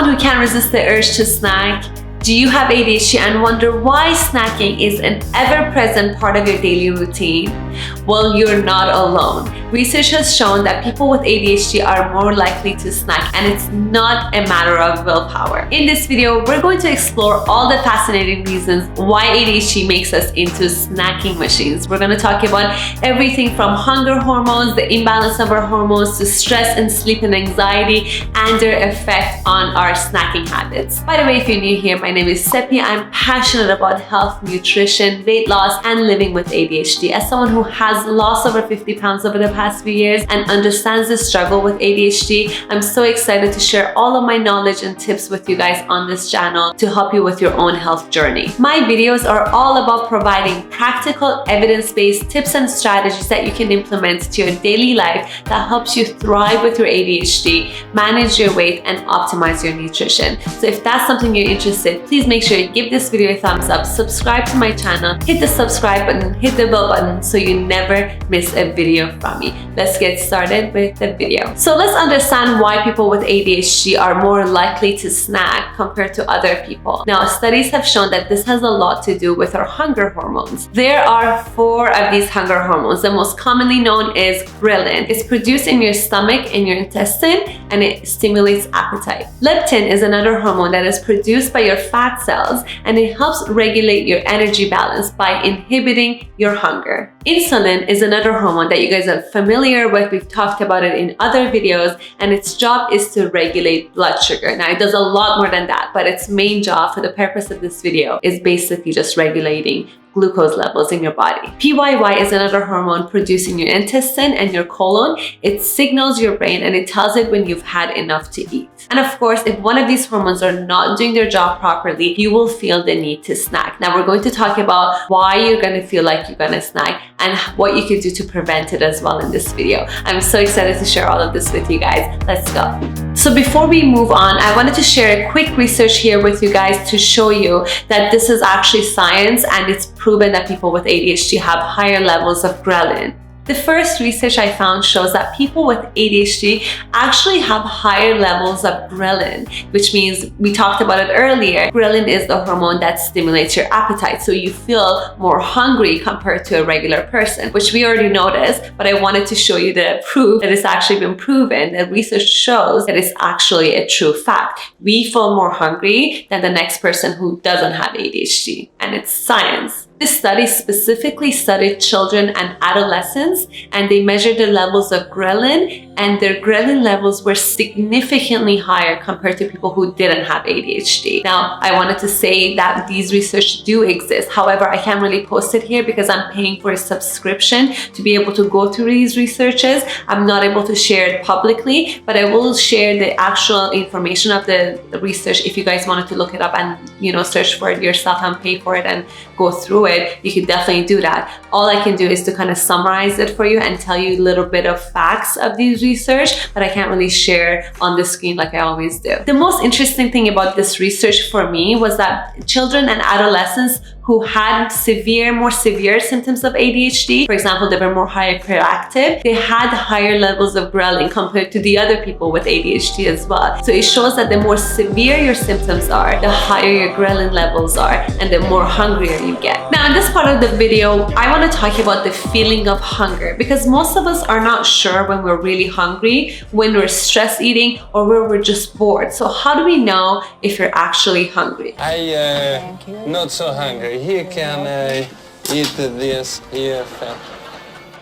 someone who can't resist the urge to snack? Do you have ADHD and wonder why snacking is an ever-present part of your daily routine? Well, you're not alone. Research has shown that people with ADHD are more likely to snack, and it's not a matter of willpower. In this video, we're going to explore all the fascinating reasons why ADHD makes us into snacking machines. We're going to talk about everything from hunger hormones, the imbalance of our hormones, to stress and sleep and anxiety, and their effect on our snacking habits. By the way, if you're new here, my name is Seppi. I'm passionate about health, nutrition, weight loss, and living with ADHD. As someone who has lost over 50 pounds over the past few years and understands the struggle with ADHD, I'm so excited to share all of my knowledge and tips with you guys on this channel to help you with your own health journey. My videos are all about providing practical, evidence-based tips and strategies that you can implement to your daily life that helps you thrive with your ADHD, manage your weight, and optimize your nutrition. So if that's something you're interested in, please make sure you give this video a thumbs up, subscribe to my channel, hit the subscribe button, hit the bell button so you never miss a video from me. Let's get started with the video. So let's understand why people with ADHD are more likely to snack compared to other people. Now, studies have shown that this has a lot to do with our hunger hormones. There are 4 of these hunger hormones. The most commonly known is ghrelin. It's produced in your stomach and your intestine, and it stimulates appetite. Leptin is another hormone that is produced by your fat cells, and it helps regulate your energy balance by inhibiting your hunger. Insulin is another hormone that you guys are familiar with. We've talked about it in other videos, and its job is to regulate blood sugar. Now, it does a lot more than that, but its main job for the purpose of this video is basically just regulating glucose levels in your body. PYY is another hormone produced in your intestine and your colon. It signals your brain and it tells it when you've had enough to eat. And of course, if one of these hormones are not doing their job properly, you will feel the need to snack. Now, we're going to talk about why you're going to feel like you're going to snack and what you can do to prevent it as well in this video. I'm so excited to share all of this with you guys. Let's go. So before we move on, I wanted to share a quick research here with you guys to show you that this is actually science, and it's proven that people with ADHD have higher levels of ghrelin. The first research I found shows that people with ADHD actually have higher levels of ghrelin, which means, we talked about it earlier, ghrelin is the hormone that stimulates your appetite, so you feel more hungry compared to a regular person, which we already noticed, but I wanted to show you the proof that it's actually been proven. The research shows that it's actually a true fact. We feel more hungry than the next person who doesn't have ADHD, and it's science. This study specifically studied children and adolescents, and they measured the levels of ghrelin, and their ghrelin levels were significantly higher compared to people who didn't have ADHD. Now, I wanted to say that these research do exist. However, I can't really post it here because I'm paying for a subscription to be able to go through these researches. I'm not able to share it publicly, but I will share the actual information of the research if you guys wanted to look it up and, search for it yourself and pay for it and go through it. You can definitely do that. All I can do is to kind of summarize it for you and tell you a little bit of facts of these research, but I can't really share on the screen like I always do. The most interesting thing about this research for me was that children and adolescents who had more severe symptoms of ADHD, for example, they were more hyperactive, they had higher levels of ghrelin compared to the other people with ADHD as well. So it shows that the more severe your symptoms are, the higher your ghrelin levels are, and the more hungrier you get. Now, in this part of the video, I want to talk about the feeling of hunger, because most of us are not sure when we're really hungry, when we're stress eating, or when we're just bored. So how do we know if you're actually hungry? Not so hungry. He can eat this here.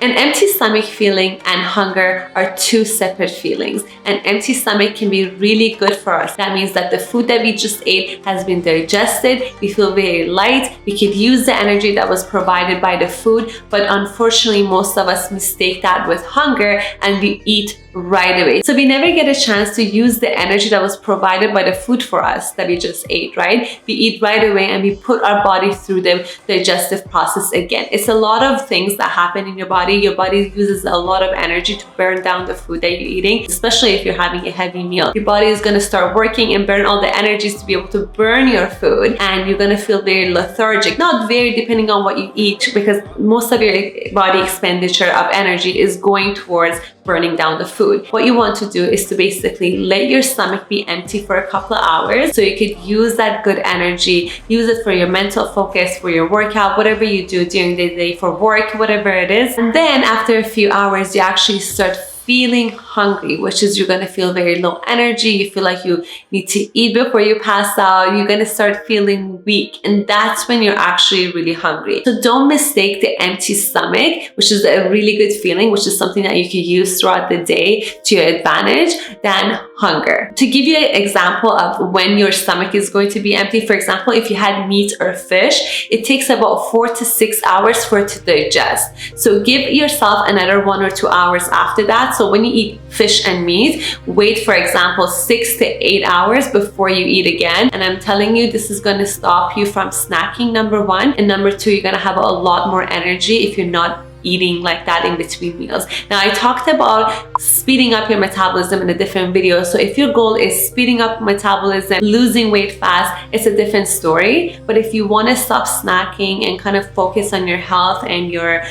An empty stomach feeling and hunger are 2 separate feelings. An empty stomach can be really good for us. That means that the food that we just ate has been digested, we feel very light, we could use the energy that was provided by the food, but unfortunately most of us mistake that with hunger and we eat right away. So we never get a chance to use the energy that was provided by the food for us that we just ate, right? We eat right away and we put our body through the digestive process again. It's a lot of things that happen in your body. Your body uses a lot of energy to burn down the food that you're eating, especially if you're having a heavy meal. Your body is going to start working and burn all the energies to be able to burn your food, and you're going to feel very lethargic. Not very, depending on what you eat, because most of your body expenditure of energy is going towards burning down the food. What you want to do is to basically let your stomach be empty for a couple of hours so you could use that good energy, use it for your mental focus, for your workout, whatever you do during the day, for work, whatever it is. And then after a few hours, you actually start feeling hungry, which is you're going to feel very low energy. You feel like you need to eat before you pass out. You're going to start feeling weak. And that's when you're actually really hungry. So don't mistake the empty stomach, which is a really good feeling, which is something that you can use throughout the day to your advantage, than hunger. To give you an example of when your stomach is going to be empty, for example, if you had meat or fish, it takes about 4 to 6 hours for it to digest. So give yourself another 1 or 2 hours after that. So when you eat fish and meat, wait for example 6 to 8 hours before you eat again. And I'm telling you, this is going to stop you from snacking, number one. And number two, you're going to have a lot more energy if you're not eating like that in between meals. Now, I talked about speeding up your metabolism in a different video. So if your goal is speeding up metabolism, losing weight fast, it's a different story. But if you want to stop snacking and kind of focus on your health and your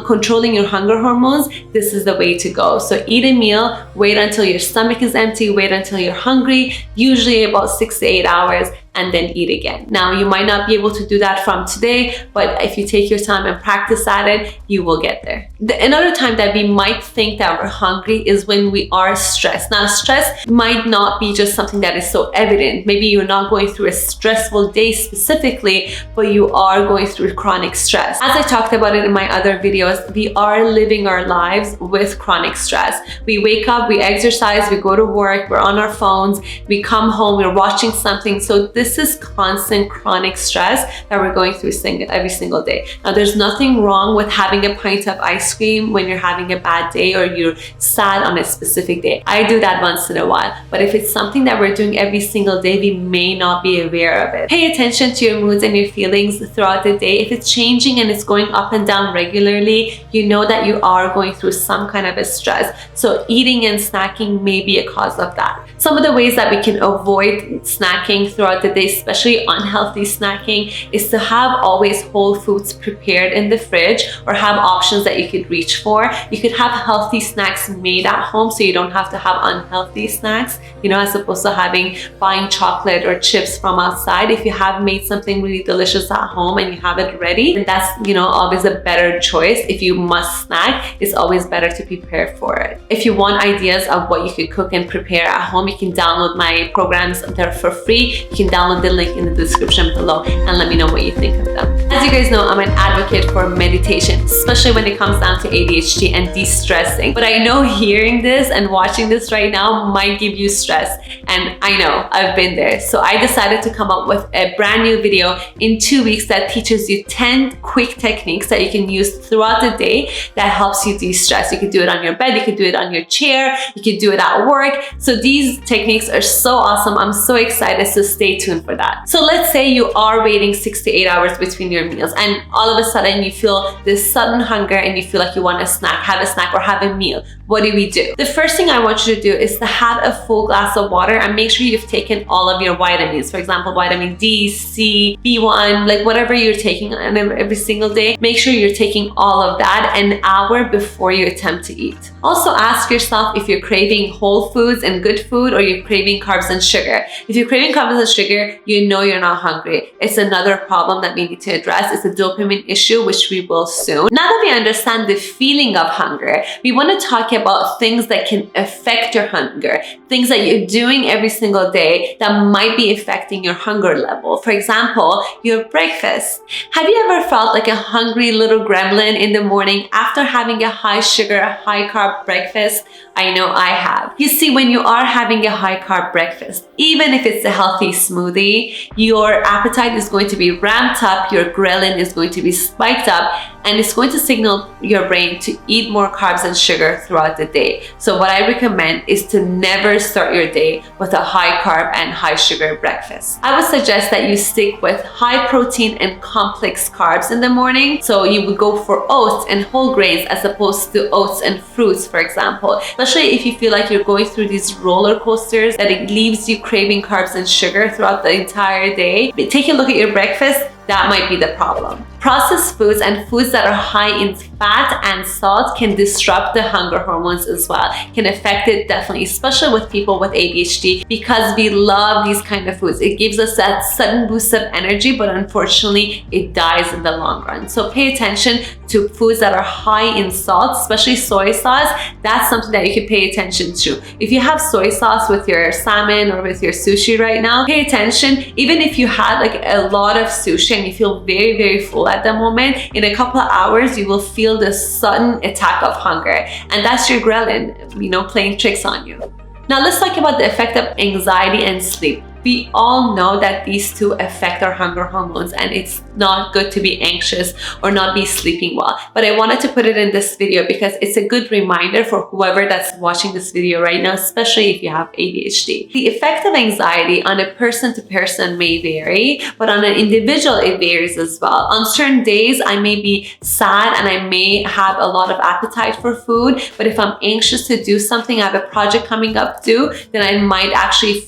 controlling your hunger hormones, this is the way to go. So eat a meal, wait until your stomach is empty, wait until you're hungry, usually about 6 to 8 hours, and then eat again. Now, you might not be able to do that from today, but if you take your time and practice at it, you will get there. Another time that we might think that we're hungry is when we are stressed. Now, stress might not be just something that is so evident. Maybe you're not going through a stressful day specifically, but you are going through chronic stress. As I talked about it in my other videos, we are living our lives with chronic stress. We wake up, we exercise, we go to work, we're on our phones, we come home, we're watching something. So this is constant chronic stress that we're going through every single day. Now, there's nothing wrong with having a pint of ice cream when you're having a bad day or you're sad on a specific day. I do that once in a while. But if it's something that we're doing every single day, we may not be aware of it. Pay attention to your moods and your feelings throughout the day. If it's changing and it's going up and down regularly, you know that you are going through some kind of a stress. So eating and snacking may be a cause of that. Some of the ways that we can avoid snacking throughout the day, especially unhealthy snacking, is to have always whole foods prepared in the fridge or have options that you could reach for. You could have healthy snacks made at home so you don't have to have unhealthy snacks, as opposed to buying chocolate or chips from outside. If you have made something really delicious at home and you have it ready, then that's, always a better choice. If you must snack, it's always better to prepare for it. If you want ideas of what you could cook and prepare at home, you can download my programs. They're for free. You can download the link in the description below and let me know what you think of them. As you guys know, I'm an advocate for meditation, especially when it comes down to ADHD and de-stressing. But I know hearing this and watching this right now might give you stress. And I know, I've been there. So I decided to come up with a brand new video in 2 weeks that teaches you 10 quick techniques that you can use throughout the day that helps you de-stress. You can do it on your bed, you can do it on your chair, you can do it at work. So these techniques are so awesome. I'm so excited, so stay tuned for that. So let's say you are waiting 6 to 8 hours between your meals and all of a sudden you feel this sudden hunger and you feel like you want to have a snack or have a meal. What do we do? The first thing I want you to do is to have a full glass of water and make sure you've taken all of your vitamins. For example, vitamin D, C, B1, like whatever you're taking every single day, make sure you're taking all of that an hour before you attempt to eat. Also ask yourself if you're craving whole foods and good food or you're craving carbs and sugar. If you're craving carbs and sugar, you know you're not hungry. It's another problem that we need to address. It's a dopamine issue, which we will soon. Now that we understand the feeling of hunger, we want to talk about things that can affect your hunger, things that you're doing every single day that might be affecting your hunger level. For example, your breakfast. Have you ever felt like a hungry little gremlin in the morning after having a high sugar, high carb breakfast? I know I have. You see, when you are having a high carb breakfast, even if it's a healthy smoothie, your appetite is going to be ramped up, your ghrelin is going to be spiked up, and it's going to signal your brain to eat more carbs and sugar throughout the day. So what I recommend is to never start your day with a high carb and high sugar breakfast. I would suggest that you stick with high protein and complex carbs in the morning. So you would go for oats and whole grains as opposed to oats and fruits, for example. Especially if you feel like you're going through these roller coasters that it leaves you craving carbs and sugar throughout the entire day. Take a look at your breakfast. That might be the problem. Processed foods and foods that are high in fat and salt can disrupt the hunger hormones as well, can affect it definitely, especially with people with ADHD, because we love these kind of foods. It gives us that sudden boost of energy, but unfortunately it dies in the long run. So pay attention to foods that are high in salt, especially soy sauce. That's something that you can pay attention to. If you have soy sauce with your salmon or with your sushi right now, pay attention. Even if you had like a lot of sushi and you feel very, very full at the moment, in a couple of hours you will feel this sudden attack of hunger, and that's your ghrelin, playing tricks on you. Now let's talk about the effect of anxiety and sleep. We all know that these two affect our hunger hormones, and it's not good to be anxious or not be sleeping well. But I wanted to put it in this video because it's a good reminder for whoever that's watching this video right now, especially if you have ADHD. The effect of anxiety on a person to person may vary, but on an individual it varies as well. On certain days I may be sad and I may have a lot of appetite for food, but if I'm anxious to do something, I have a project coming up due, then I might actually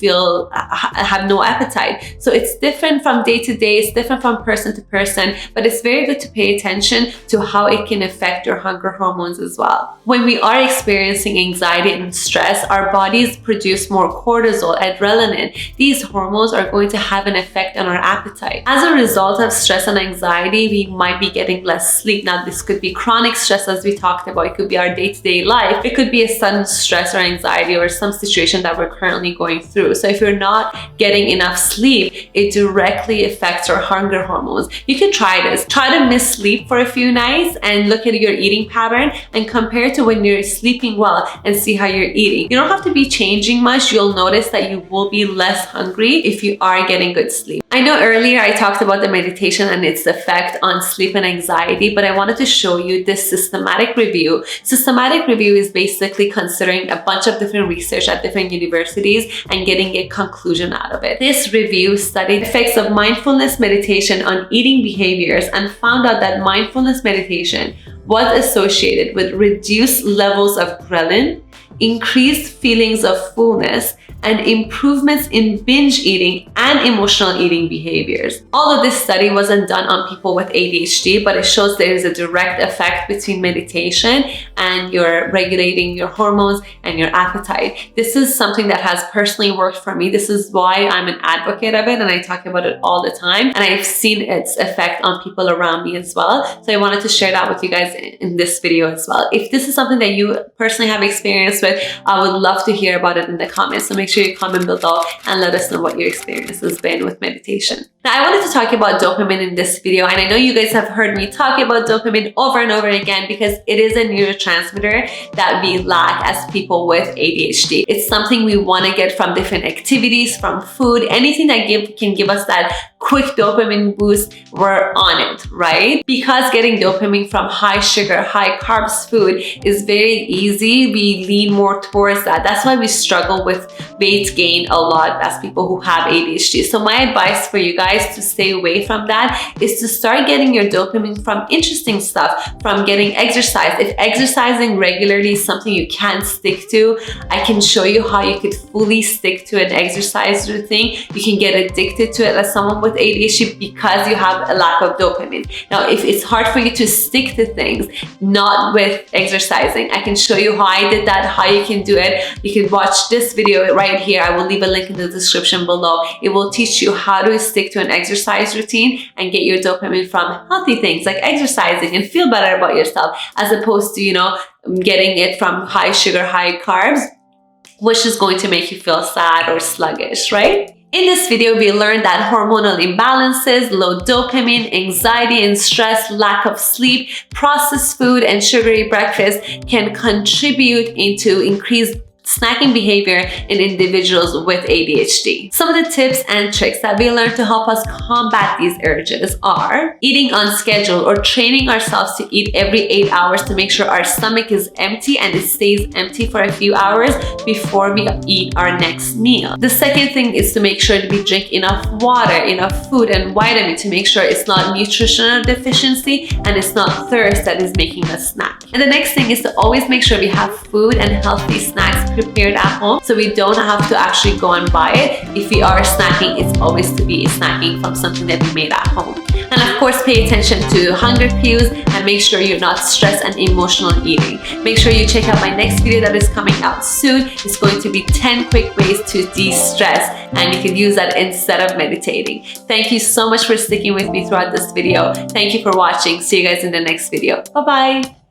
have no appetite. So it's different from day to day, it's different from person to person, but it's very good to pay attention to how it can affect your hunger hormones as well. When we are experiencing anxiety and stress, our bodies produce more cortisol, adrenaline. These hormones are going to have an effect on our appetite. As a result of stress and anxiety, we might be getting less sleep. Now, this could be chronic stress, as we talked about. It could be our day-to-day life. It could be a sudden stress or anxiety or some situation that we're currently going through. So if you're not getting enough sleep, it directly affects our hunger hormones. You can try this. Try to miss sleep for a few nights and look at your eating pattern and compare to when you're sleeping well and see how you're eating. You don't have to be changing much. You'll notice that you will be less hungry if you are getting good sleep. I know earlier I talked about the meditation and its effect on sleep and anxiety, but I wanted to show you this systematic review. Systematic review is basically considering a bunch of different research at different universities and getting a conclusion out of it. This review studied effects of mindfulness meditation on eating behaviors and found out that mindfulness meditation was associated with reduced levels of ghrelin, increased feelings of fullness, and improvements in binge eating and emotional eating behaviors. All of this study wasn't done on people with ADHD, but it shows there is a direct effect between meditation and your regulating your hormones and your appetite. This is something that has personally worked for me. This is why I'm an advocate of it and I talk about it all the time. And I've seen its effect on people around me as well. So I wanted to share that with you guys in this video as well. If this is something that you personally have experience with, I would love to hear about it in the comments. So make sure you comment below and let us know what your experience has been with meditation. Now, I wanted to talk about dopamine in this video, and I know you guys have heard me talk about dopamine over and over again because it is a neurotransmitter that we lack as people with ADHD. It's something we want to get from different activities, from food, anything that can give us that quick dopamine boost, we're on it, right? Because getting dopamine from high sugar, high carbs food is very easy, we lean more towards that. That's why we struggle with weight gain a lot as people who have ADHD. So my advice for you guys to stay away from that is to start getting your dopamine from interesting stuff, from getting exercise. If exercising regularly is something you can't stick to, I can show you how you could fully stick to an exercise routine. You can get addicted to it as someone with ADHD because you have a lack of dopamine. Now, if it's hard for you to stick to things, not with exercising, I can show you how I did that, how you can do it. You can watch this video right here. I will leave a link in the description below. It will teach you how to stick to an exercise routine and get your dopamine from healthy things like exercising and feel better about yourself, as opposed to, getting it from high sugar, high carbs, which is going to make you feel sad or sluggish, right? In this video, we learned that hormonal imbalances, low dopamine, anxiety and stress, lack of sleep, processed food, and sugary breakfast can contribute into increased snacking behavior in individuals with ADHD. Some of the tips and tricks that we learned to help us combat these urges are eating on schedule, or training ourselves to eat every 8 hours to make sure our stomach is empty and it stays empty for a few hours before we eat our next meal. The second thing is to make sure that we drink enough water, enough food and vitamin to make sure it's not nutritional deficiency and it's not thirst that is making us snack. And the next thing is to always make sure we have food and healthy snacks prepared at home, so we don't have to actually go and buy it. If we are snacking, it's always to be snacking from something that we made at home. And of course, pay attention to hunger cues and make sure you're not stressed and emotional eating. Make sure you check out my next video that is coming out soon. It's going to be 10 quick ways to de-stress, and you can use that instead of meditating. Thank you so much for sticking with me throughout this video. Thank you for watching. See you guys in the next video. Bye-bye.